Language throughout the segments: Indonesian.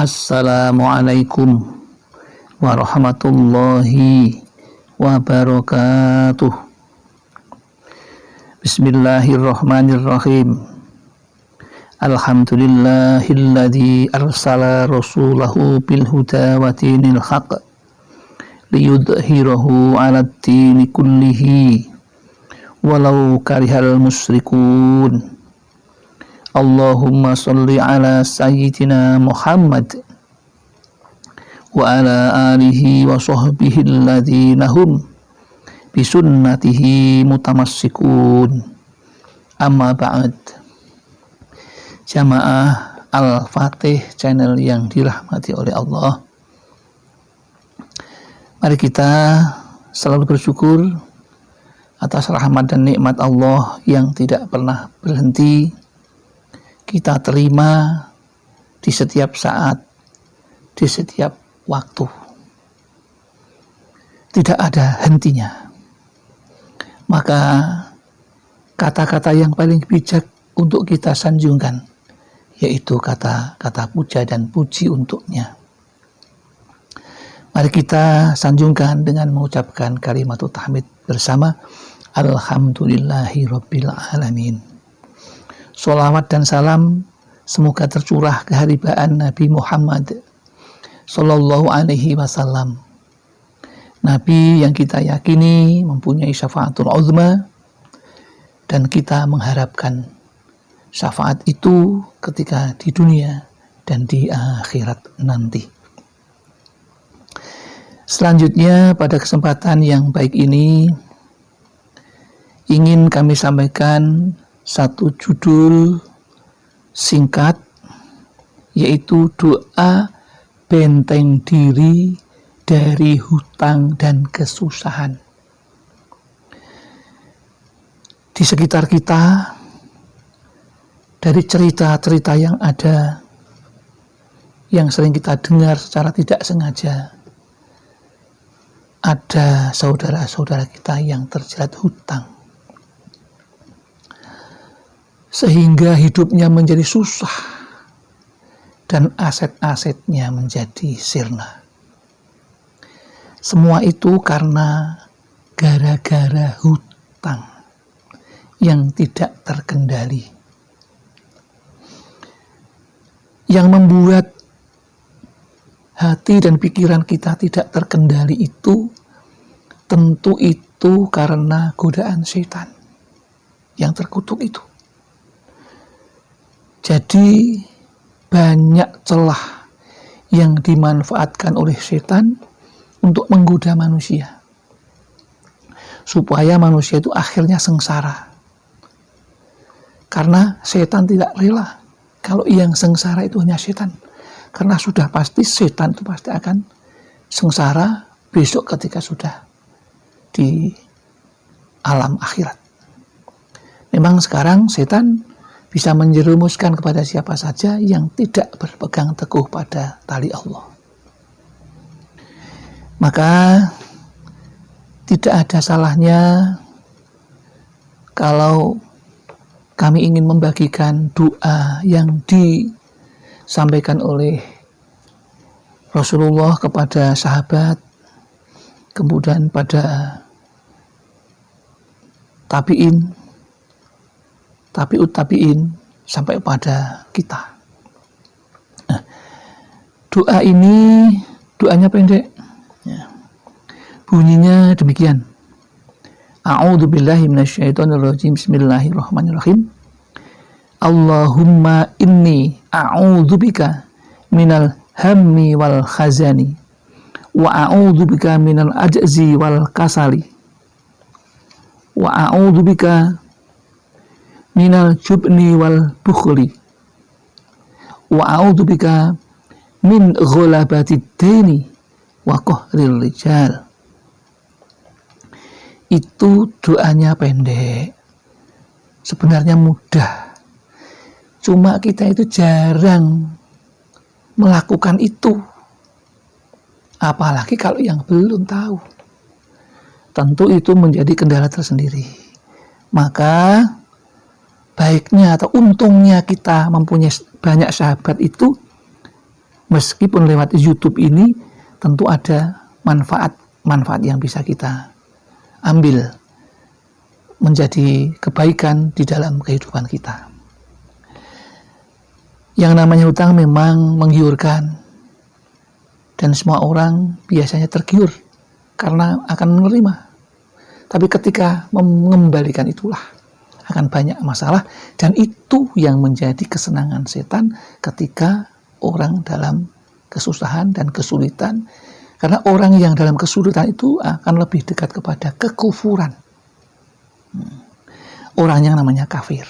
Assalamualaikum warahmatullahi wabarakatuh. Bismillahirrahmanirrahim. Alhamdulillahilladzi arsala rasulahu bil huda wa dinil haqq liyudhhirahu 'alad dini kullihi walau karihal musyrikun. Allahumma sholli ala sayyidina Muhammad wa ala alihi wa sahbihi alladhina hum bisunnatihi mutamassikun. Amma ba'd. Jamaah Al-Fatih channel yang dirahmati oleh Allah, mari kita selalu bersyukur atas rahmat dan nikmat Allah yang tidak pernah berhenti kita terima di setiap saat, di setiap waktu. Tidak ada hentinya. Maka kata-kata yang paling bijak untuk kita sanjungkan, yaitu kata-kata puja dan puji untuknya. Mari kita sanjungkan dengan mengucapkan kalimat tahmid bersama. Alhamdulillahi Rabbil Alamin. Sholawat dan salam semoga tercurah keharibaan Nabi Muhammad Sallallahu Alaihi Wasallam, Nabi yang kita yakini mempunyai syafaatul uzma, dan kita mengharapkan syafaat itu ketika di dunia dan di akhirat nanti. Selanjutnya pada kesempatan yang baik ini ingin kami sampaikan satu judul singkat, yaitu doa benteng diri dari hutang dan kesusahan. Di sekitar kita, dari cerita-cerita yang ada, yang sering kita dengar secara tidak sengaja, ada saudara-saudara kita yang terjerat hutang, sehingga hidupnya menjadi susah dan aset-asetnya menjadi sirna. Semua itu karena gara-gara hutang yang tidak terkendali, yang membuat hati dan pikiran kita tidak terkendali. Itu tentu itu karena godaan setan yang terkutuk itu. Jadi banyak celah yang dimanfaatkan oleh setan untuk menggoda manusia, supaya manusia itu akhirnya sengsara. Karena setan tidak rela kalau yang sengsara itu hanya setan, karena sudah pasti setan itu pasti akan sengsara besok ketika sudah di alam akhirat. Memang sekarang setan bisa menjerumuskan kepada siapa saja yang tidak berpegang teguh pada tali Allah. Maka tidak ada salahnya kalau kami ingin membagikan doa yang disampaikan oleh Rasulullah kepada sahabat, kemudian pada tabi'in, tabi'ut tabi'in, sampai pada kita. Nah, doa ini doanya pendek, ya. Bunyinya demikian. A'udzubillahi minasyaitonirrajim. Bismillahirrahmanirrahim. Allahumma inni a'udzubika minal hammi wal khazani wa a'udzubika minal ajzi wal kasali wa a'udzubika minal jubni wal bukhli wa a'udzubika min ghalabatid daini wa qahril rijal. Itu doanya pendek, sebenarnya mudah, cuma kita itu jarang melakukan itu, apalagi kalau yang belum tahu. Tentu itu menjadi kendala tersendiri. Maka baiknya atau untungnya kita mempunyai banyak sahabat itu Meskipun lewat YouTube ini tentu ada manfaat yang bisa kita ambil menjadi kebaikan di dalam kehidupan kita. Yang namanya hutang memang menggiurkan, dan semua orang biasanya tergiur karena akan menerima. Tapi ketika mengembalikan itulah akan banyak masalah, dan itu yang menjadi kesenangan setan ketika orang dalam kesusahan dan kesulitan. Karena orang yang dalam kesulitan itu akan lebih dekat kepada kekufuran. Orang yang namanya kafir.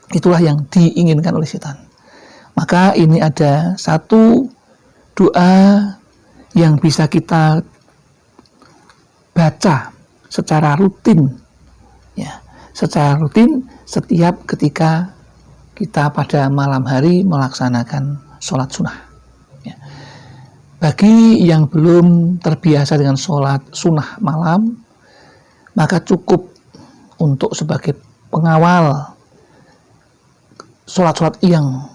Itulah yang diinginkan oleh setan. Maka ini ada satu doa yang bisa kita baca secara rutin, ya, secara rutin setiap ketika kita pada malam hari melaksanakan sholat sunnah. Ya. Bagi yang belum terbiasa dengan sholat sunnah malam, maka cukup untuk sebagai pengawal sholat-sholat yang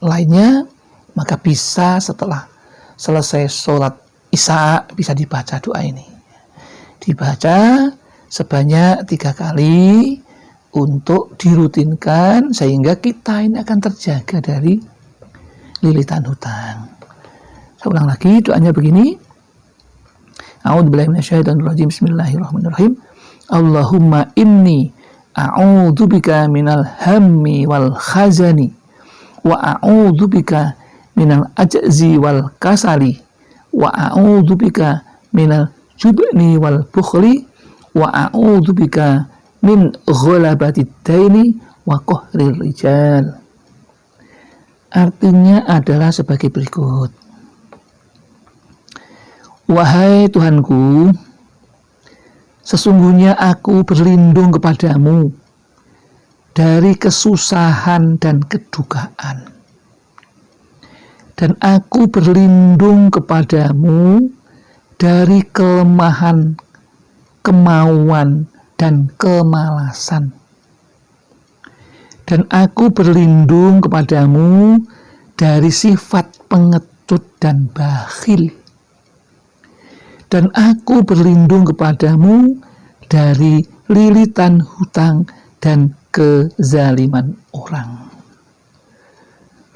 lainnya, maka bisa setelah selesai sholat isya bisa dibaca doa ini. Dibaca sebanyak 3 kali untuk dirutinkan sehingga kita ini akan terjaga dari lilitan hutang. Saya ulang lagi, doanya begini. A'udzubillahi minasyaitonirrajim. Bismillahirrahmanirrahim. Allahumma inni a'udzubika minal hammi wal khazani wa a'udzubika minal ajzi wal kasali wa a'udzubika minal jubni wal bukhli wa a'udzubika min ghalabatid daini wa qahrir rijal. Artinya adalah sebagai berikut. Wahai Tuhanku, sesungguhnya aku berlindung kepadamu dari kesusahan dan kedukaan. Dan aku berlindung kepadamu dari kelemahan, kemauan, dan kemalasan. Dan aku berlindung kepadamu dari sifat pengecut dan bakhil. Dan aku berlindung kepadamu dari lilitan hutang dan kezaliman orang.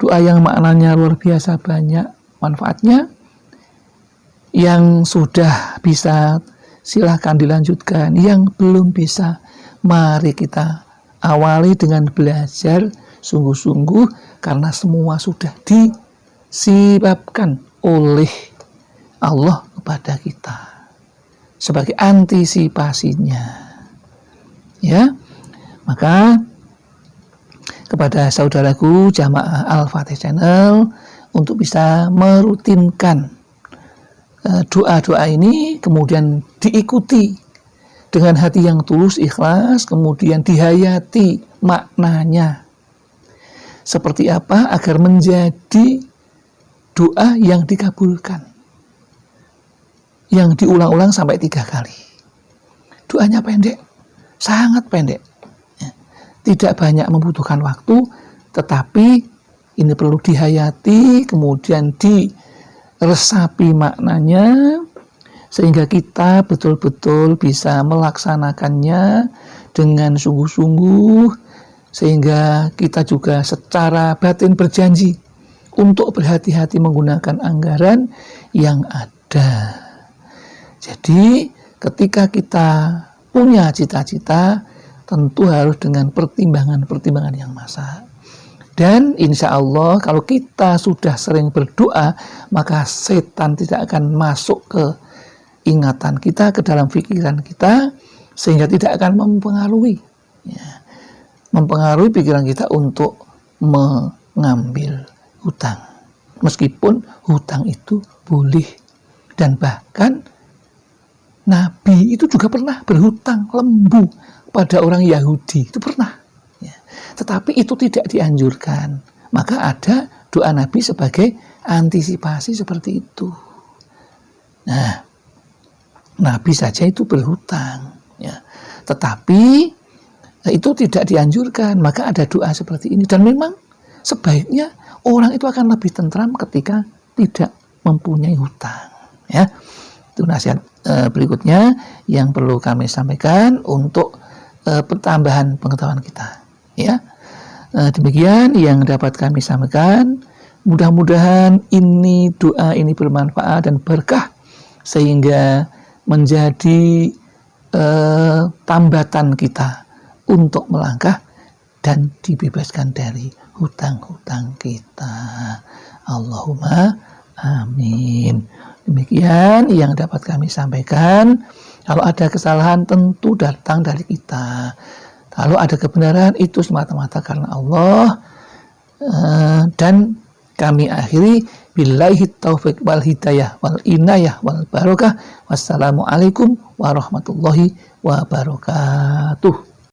Doa yang maknanya luar biasa banyak manfaatnya. Yang sudah bisa silahkan dilanjutkan. Yang belum bisa, mari kita awali dengan belajar sungguh-sungguh, karena semua sudah disebabkan oleh Allah kepada kita sebagai antisipasinya. Ya, maka kepada saudaraku jamaah Al-Fatih Channel untuk bisa merutinkan doa-doa ini, kemudian diikuti dengan hati yang tulus, ikhlas, kemudian dihayati maknanya seperti apa agar menjadi doa yang dikabulkan, yang diulang-ulang sampai 3 kali. Doanya pendek, sangat pendek, tidak banyak membutuhkan waktu, tetapi ini perlu dihayati, kemudian diresapi maknanya, sehingga kita betul-betul bisa melaksanakannya dengan sungguh-sungguh, sehingga kita juga secara batin berjanji untuk berhati-hati menggunakan anggaran yang ada. Jadi ketika kita punya cita-cita, tentu harus dengan pertimbangan-pertimbangan yang masak. Dan insya Allah kalau kita sudah sering berdoa, maka setan tidak akan masuk ke ingatan kita, ke dalam pikiran kita, sehingga tidak akan mempengaruhi pikiran kita untuk mengambil hutang. Meskipun hutang itu boleh, dan bahkan Nabi itu juga pernah berhutang lembu pada orang Yahudi, itu pernah. Tetapi itu tidak dianjurkan. Maka ada doa Nabi sebagai antisipasi seperti itu. Nah, Nabi saja itu berhutang, ya. Tetapi itu tidak dianjurkan. Maka ada doa seperti ini. Dan memang sebaiknya orang itu akan lebih tentram ketika tidak mempunyai hutang. Ya, itu nasihat berikutnya yang perlu kami sampaikan untuk pertambahan pengetahuan kita. Ya, demikian yang dapat kami sampaikan. Mudah-mudahan ini doa ini bermanfaat dan berkah sehingga menjadi tambatan kita untuk melangkah dan dibebaskan dari hutang-hutang kita. Allahumma amin. Demikian yang dapat kami sampaikan. Kalau ada kesalahan tentu datang dari kita. Kalau ada kebenaran itu semata-mata karena Allah. Dan kami akhiri billahi taufiq wal hidayah wal inayah wal barokah. Wassalamualaikum warahmatullahi wabarakatuh.